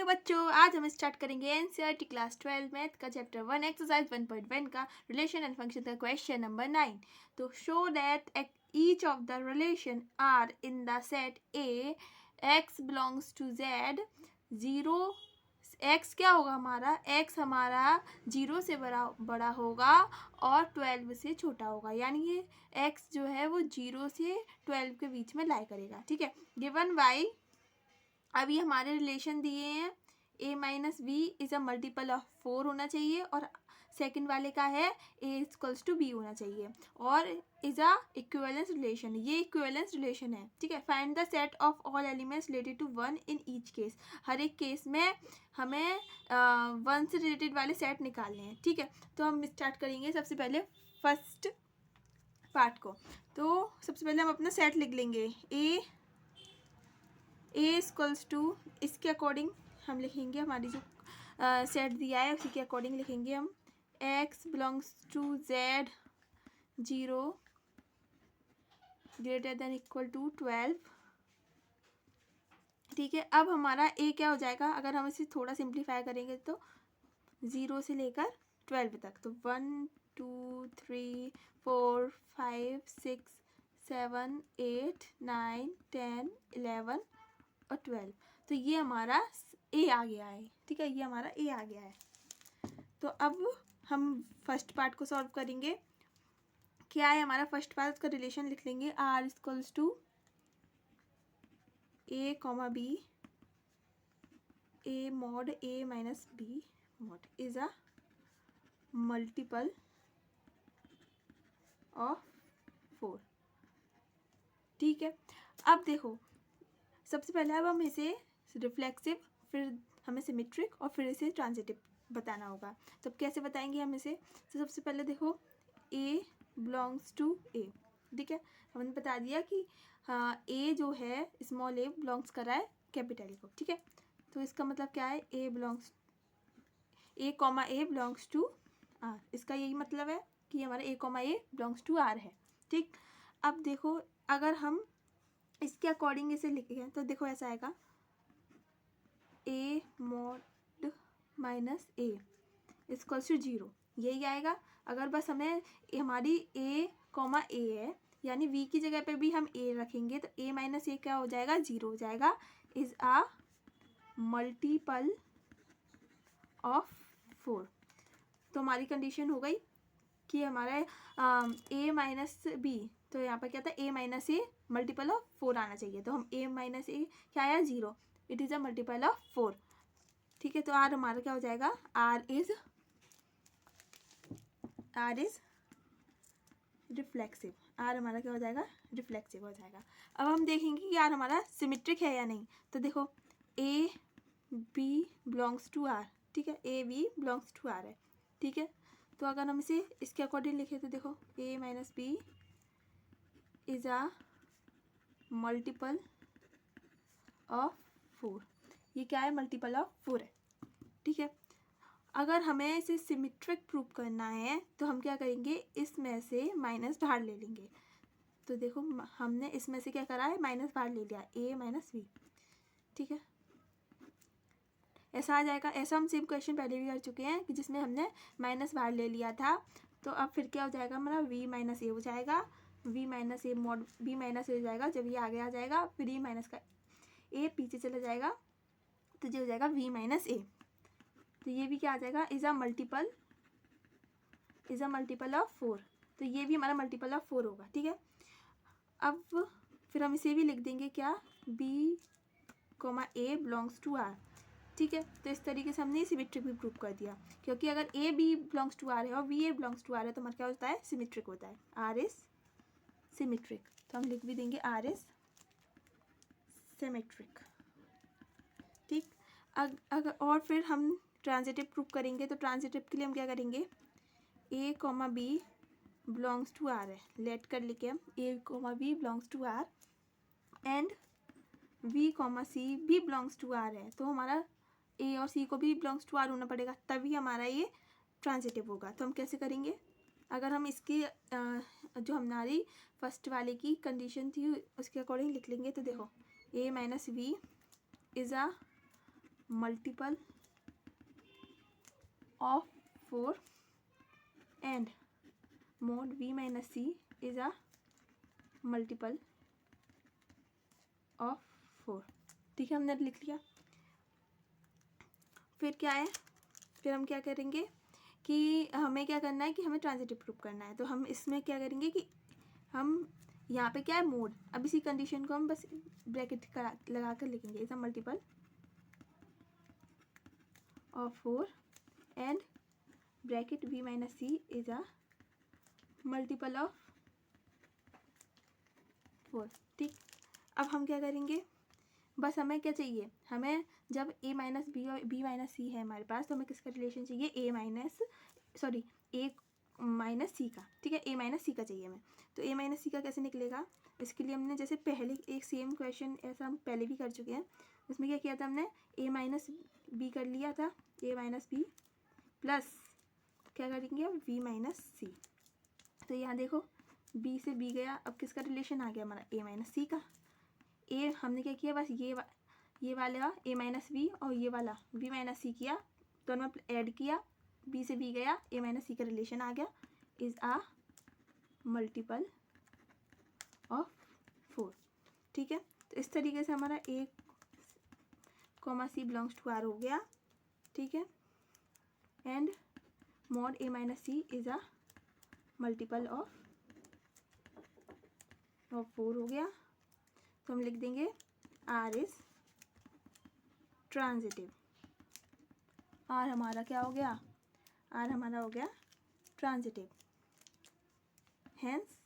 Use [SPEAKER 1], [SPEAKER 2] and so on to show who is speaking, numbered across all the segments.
[SPEAKER 1] बच्चों, आज हम स्टार्ट करेंगे एनसीईआरटी क्लास 12 मैथ का चैप्टर 1 एक्सरसाइज 1.1 का रिलेशन एंड फंक्शन का क्वेश्चन नंबर 9। तो show that each of the relation R in the set A x belongs to z zero. X क्या होगा हमारा? एक्स हमारा 0 से बड़ा होगा और 12 से छोटा होगा, यानी ये एक्स जो है वो 0 से 12 के बीच में लाई करेगा। ठीक है, गिवन वाई अभी हमारे रिलेशन दिए हैं a minus b is a multiple of 4 होना चाहिए और सेकंड वाले का है a इक्वल्स टू b होना चाहिए और इज अ इक्विवेलेंस रिलेशन। ये इक्विवेलेंस रिलेशन है। ठीक है, find the set of all elements related to 1 in each case. हर एक केस में हमें 1 से रिलेटेड वाले सेट निकालने हैं। ठीक है, तो हम स्टार्ट करेंगे सबसे पहले फर्स्ट पार्ट को। तो सबसे पहले हम अपना सेट लिख लेंगे a इक्वल्स टू, इसके अकॉर्डिंग हम लिखेंगे, हमारी जो सेट दिया है उसी के अकॉर्डिंग लिखेंगे हम x belongs to z 0 greater than equal to 12। ठीक है, अब हमारा a क्या हो जाएगा? अगर हम इसे थोड़ा सिंप्लीफाई करेंगे तो 0 से लेकर 12 तक, तो 1 2 3 4 5 6 7 8 9 10 11 और 12। तो ये हमारा a आ गया है। ठीक है, ये हमारा a आ गया है। तो अब हम फर्स्ट पार्ट को सॉल्व करेंगे। क्या है हमारा फर्स्ट पार्ट का रिलेशन? लिख लेंगे r equals to a comma b a mod a minus b mod is a multiple of 4। ठीक है, अब देखो सबसे पहले अब हम इसे रिफ्लेक्सिव, फिर हमें सिमेट्रिक और फिर इसे ट्रांजिटिव बताना होगा। तो अब कैसे बताएंगे हम इसे? तो सबसे पहले देखो a बिलोंग्स टू a। ठीक है, हमने बता दिया कि हाँ a जो है स्मॉल a बिलोंग्स कर रहा है कैपिटल को। ठीक है, तो इसका मतलब क्या है? a belongs a comma a belongs to r। इसका यही मतलब है कि हमारा a comma a belongs to r है। ठीक, अब देखो अगर हम इसके अकॉर्डिंग इसे लिखें तो देखो ऐसा आएगा a mod minus a equals to 0, यही आएगा। अगर बस हमें हमारी a कॉमा a है, यानी v की जगह पे भी हम a रखेंगे तो a माइनस a क्या हो जाएगा? 0 हो जाएगा। Is a multiple of 4। तो हमारी कंडीशन हो गई कि हमारा a माइनस b, तो यहाँ पर क्या था? a minus a multiple of 4 आना चाहिए। तो हम a माइनस a क्या आया? 0। It is a multiple of 4। ठीक है, तो r हमारा क्या हो जाएगा? r is reflexive. r हमारा क्या हो जाएगा? रिफ्लेक्सिव हो जाएगा। अब हम देखेंगे कि r हमारा सिमेट्रिक है या नहीं। तो देखो a b belongs to r। ठीक है, a b belongs to r है। ठीक है, तो अगर हम इसे इसके अकॉर्डिंग लिखें तो देखो a minus b is a multiple of 4। ये क्या है? मल्टीपल ऑफ 4 है। ठीक है, अगर हमें इसे सिमेट्रिक प्रूव करना है तो हम क्या करेंगे? इसमें से माइनस बाहर ले लेंगे। तो देखो हमने इसमें से क्या करा है? माइनस बाहर ले लिया, a माइनस b। ठीक है, ऐसा आ जाएगा। ऐसा हम सेम क्वेश्चन पहले भी कर चुके हैं कि जिसमें हमने माइनस बाहर ले लिया था। तो अब फिर क्या हो जाएगा? हमारा v माइनस ए हो जाएगा। v minus A mod b minus ए हो जाएगा। जब ये आगे आ जाएगा फिर ये माइनस का a पीछे चला जाएगा तो ये हो जाएगा v माइनस ए। तो ये भी क्या आ जाएगा? Is a multiple of 4। तो ये भी हमारा मल्टीपल ऑफ 4 होगा। ठीक है, अब फिर हम इसे भी लिख देंगे क्या? b comma a belongs to r। ठीक है, तो इस तरीके से हमने सिमेट्रिक भी प्रूव कर दिया, क्योंकि अगर a b belongs to r है और v a belongs to r है तो हमारा क्या होता है? सिमेट्रिक होता है। r is symmetric. तो हम लिख भी देंगे r इज सिमेट्रिक। ठीक, अगर और फिर हम ट्रांजिटिव प्रूव करेंगे तो ट्रांजिटिव के लिए हम क्या करेंगे? a comma b belongs to r है, लेट कर लिखे हम a comma b belongs to r and v comma c भी बिलोंग्स टू r है। तो हमारा a और c को भी बिलोंग्स टू r होना पड़ेगा, तभी हमारा ये ट्रांजिटिव होगा। तो हम कैसे करेंगे? अगर हम इसकी जो हमारी फर्स्ट वाले की कंडीशन थी उसके अकॉर्डिंग लिख लेंगे तो देखो a minus v is a multiple of 4 and mod v minus c is a multiple of 4. ठीक है, हमने लिख लिया. फिर क्या है, फिर हम क्या करेंगे कि हमें क्या करना है कि हमें ट्रांजिटिव प्रूफ करना है. तो हम इसमें क्या करेंगे कि हम यहाँ पे क्या है मोड, अब इसी कंडीशन को हम बस ब्रैकेट लगा कर लिखेंगे. Is a multiple of 4 and bracket v minus c is a multiple of 4. ठीक, अब हम क्या करेंगे, बस हमें क्या चाहिए, हमें जब a माइनस बी और b माइनस सी है हमारे पास, तो हमें किसका रिलेशन चाहिए, a माइनस सी का. ठीक है, a माइनस सी का चाहिए हमें. तो a माइनस सी का कैसे निकलेगा, इसके लिए हमने जैसे पहले एक सेम क्वेश्चन ऐसा हम पहले भी कर चुके हैं. उसमें क्या किया था हमने, a माइनस बी कर लिया था, a माइनस बी प्लस क्या करेंगे अब v माइनस सी. तो यहाँ देखो b से b गया, अब किसका रिलेशन आ गया हमारा, a माइनस सी का. a हमने क्या किया, बस ये वाला a माइनस बी और ये वाला v माइनस सी किया, दोनों ऐड किया, b से b गया, a माइनस सी का रिलेशन आ गया. Is a multiple of 4. ठीक है, तो इस तरीके से हमारा a comma C belongs to R हो गया. ठीक है, and mod a minus C is a multiple of 4 हो गया. तो हम लिख देंगे R इज ट्रांजिटिव. R हमारा क्या हो गया, R हमारा हो गया transitive. Hence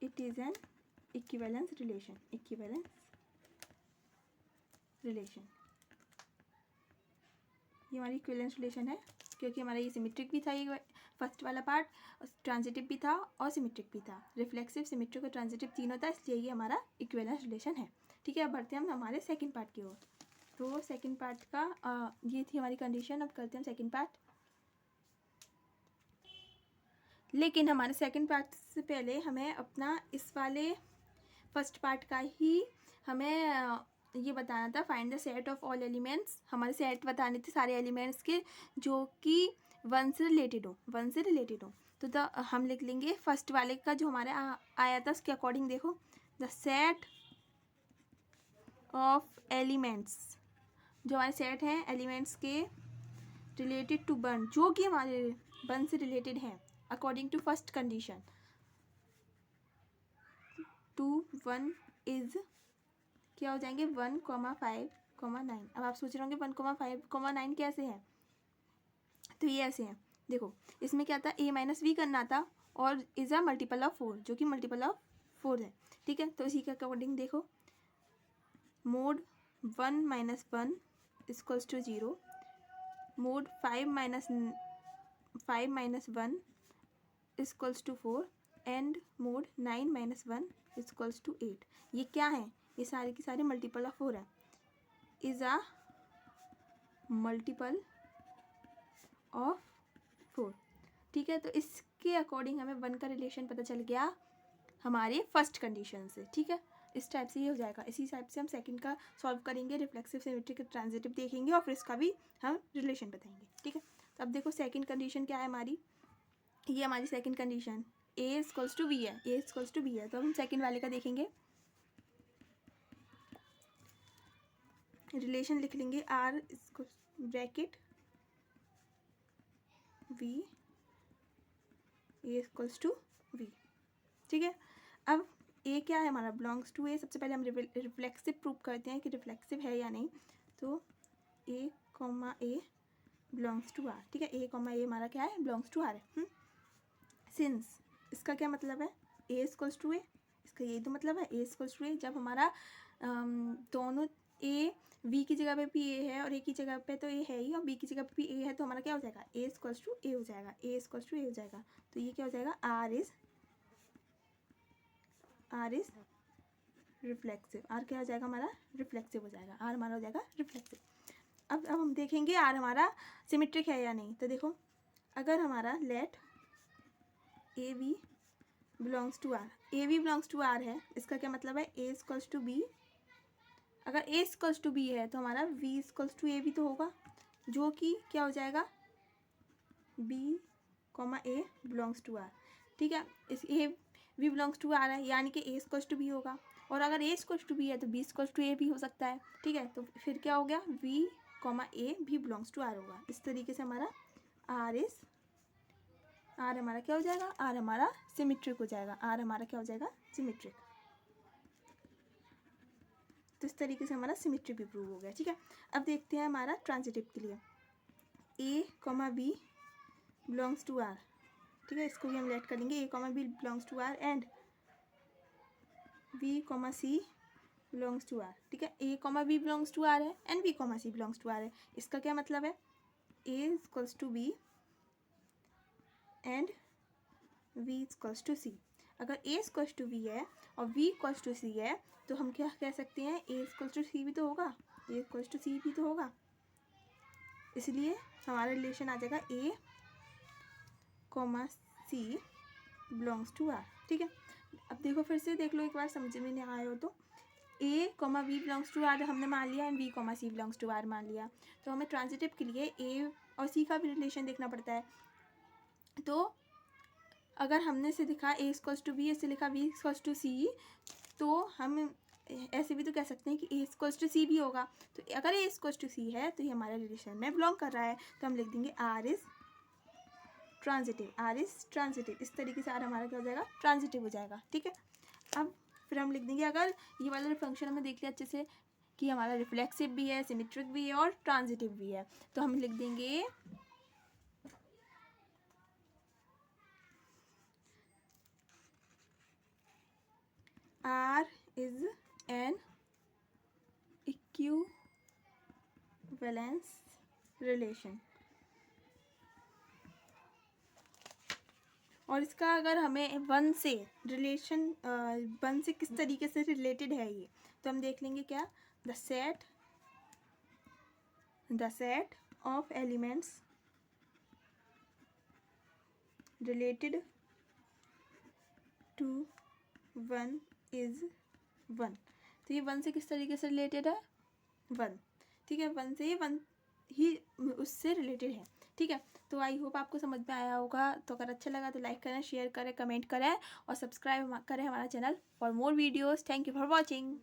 [SPEAKER 1] it is an equivalence relation. ये हमारी इक्विवेलेंस रिलेशन है, क्योंकि हमारा ये सिमेट्रिक भी था, ये फर्स्ट वाला पार्ट ट्रांजिटिव भी था और सिमेट्रिक भी था. रिफ्लेक्सिव, सिमेट्रिक और ट्रांजिटिव तीनों था, इसलिए ये हमारा इक्विवेलेंस रिलेशन है. ठीक है, अब बढ़ते हैं हम हमारे सेकंड पार्ट की ओर. तो सेकंड पार्ट का ये थी हमारी कंडीशन. अब करते हैं हम सेकंड पार्ट. लेकिन हमारे सेकंड पार्ट से पहले हमें अपना इस वाले फर्स्ट पार्ट का ही हमें ये बताना था, find the set of all elements. हमारे सेट बताने थे सारे एलिमेंट्स के जो कि वन से रिलेटेड हो. तो हम लिख लेंगे फर्स्ट वाले का जो हमारे आया था उसके अकॉर्डिंग. देखो, द सेट ऑफ एलिमेंट्स, जो हमारे सेट हैं एलिमेंट्स के रिलेटेड टू वन, जो कि हमारे वन से रिलेटेड हैं according to first condition. Two one is क्या हो जाएंगे 1, 5, 9. अब आप सोच रहे होंगे 1, 5, 9 कैसे है, तो ये ऐसे हैं. देखो, इसमें क्या था, a माइनस वी करना था और इज अ मल्टीपल ऑफ 4, जो कि मल्टीपल ऑफ 4 है. ठीक है, तो इसी के अकॉर्डिंग देखो, mod 1 minus 1 equals to 0, mod 5 minus 1 equals to 4 mod मोड 9 माइनस 1 इक्वल्स टू 8. ये क्या है, ये सारे की सारे मल्टीपल ऑफ 4 है. Is a multiple of 4. ठीक है, तो इसके अकॉर्डिंग हमें 1 का रिलेशन पता चल गया हमारे फर्स्ट कंडीशन से. ठीक है, इस टाइप से ये हो जाएगा. इसी टाइप से हम सेकंड का सॉल्व करेंगे, रिफ्लेक्सिव, सिमेट्रिक, ट्रांजिटिव देखेंगे और फिर इसका भी हम रिलेशन बताएंगे. ठीक है, तो अब देखो सेकंड कंडीशन क्या है हमारी, ये हमारी second condition a equals to b है. तो हम सेकंड वाले का देखेंगे. रिलेशन लिख लेंगे R bracket v a equals to v. ठीक है, अब a क्या है हमारा, बिलोंग्स टू a. सबसे पहले हम रिफ्लेक्सिव प्रूव करते हैं कि रिफ्लेक्सिव है या नहीं. तो a comma a belongs to r. ठीक है, a कॉमा a हमारा क्या है, बिलोंग्स टू r है. सिंस इसका क्या मतलब है, a इक्वल्स टू a, इसका यही तो मतलब है, a इक्वल्स टू a. जब हमारा दोनों a v की जगह पे भी a है और a की जगह पे तो a है ही और b की जगह पे भी a है, तो हमारा क्या हो जाएगा, a इक्वल्स टू a हो जाएगा. तो ये क्या हो जाएगा, r इज रिफ्लेक्सिव. r क्या हो जाएगा हमारा, रिफ्लेक्सिव हो जाएगा. r हमारा हो जाएगा रिफ्लेक्सिव. अब हम देखेंगे r हमारा सिमेट्रिक है या नहीं. तो देखो, अगर हमारा let a v belongs to R है, इसका क्या मतलब है, a इक्वल्स टू b अगर a इक्वल्स टू b है तो हमारा v इक्वल्स टू a भी तो होगा, जो कि क्या हो जाएगा b a belongs to r। ठीक है, इस a v belongs to r है, यानी कि a इक्वल्स टू b होगा, और अगर a इक्वल्स टू b है तो b इक्वल्स टू a भी हो सकता है। ठीक है, तो फिर क्या हो गया, v a भी बिलोंग्स टू r होगा। इस तरीके से हमारा r हमारा क्या हो जाएगा, r हमारा सिमेट्रिक हो जाएगा, r हमारा क्या हो जाएगा, सिमेट्रिक। तो इस तरीके से हमारा सिमेट्रिक भी प्रूव हो गया। ठीक है, अब देखते हैं हमारा ट्रांजिटिव के लिए, a b belongs to r। ठीक है, इसको भी हम लेट कर लेंगे, a b belongs to r and v c belongs to r। ठीक है, a b belongs to r है and v c belongs to r है। इसका क्या मतलब है, a इक्वल्स टू b एंड v इक्वल्स टू c। अगर a इक्वल्स टू b है और v इक्वल्स टू c है तो हम क्या कह सकते हैं, a इक्वल्स टू c भी तो होगा, a इक्वल्स टू c भी तो होगा, इसलिए हमारा रिलेशन आ जाएगा a c belongs to r। ठीक है, अब देखो फिर से देख लो एक बार, समझ में नहीं आया हो तो, a b belongs to r हमने मान लिया and v c belongs to r मान लिया, तो हमें ट्रांजिटिव के लिए a और c का भी रिलेशन देखना पड़ता है। तो अगर हमने से लिखा a इक्वल्स टू b, ऐसे लिखा v इक्वल्स टू c, तो हम ऐसे भी तो कह सकते हैं कि a इक्वल्स टू c भी होगा। तो अगर a इक्वल्स टू c है तो ये हमारे रिलेशन में बिलोंग कर रहा है, तो हम लिख देंगे r इज ट्रांजिटिव। इस तरीके से r हमारा क्या हो जाएगा, ट्रांजिटिव हो जाएगा। ठीक है, अब फिर हम लिख देंगे, अगर ये वाला फंक्शन हमें देख लिया अच्छे से कि हमारा रिफ्लेक्सिव भी है, सिमेट्रिक भी है और ट्रांजिटिव भी है, तो हम लिख देंगे R is an equivalence relation। और इसका अगर हमें वन से रिलेशन, वन से किस तरीके से रिलेटेड है ये, तो हम देख लेंगे क्या, the set of elements related to one is one. तो ये वन से किस तरीके से रिलेटेड है, वन। ठीक है, वन से, ये वन ही उससे रिलेटेड है। ठीक है, तो आई होप आपको समझ में आया होगा। तो अगर अच्छा लगा तो लाइक करें, शेयर करें, कमेंट करें और सब्सक्राइब करें हमारा channel for more videos. Thank you for watching.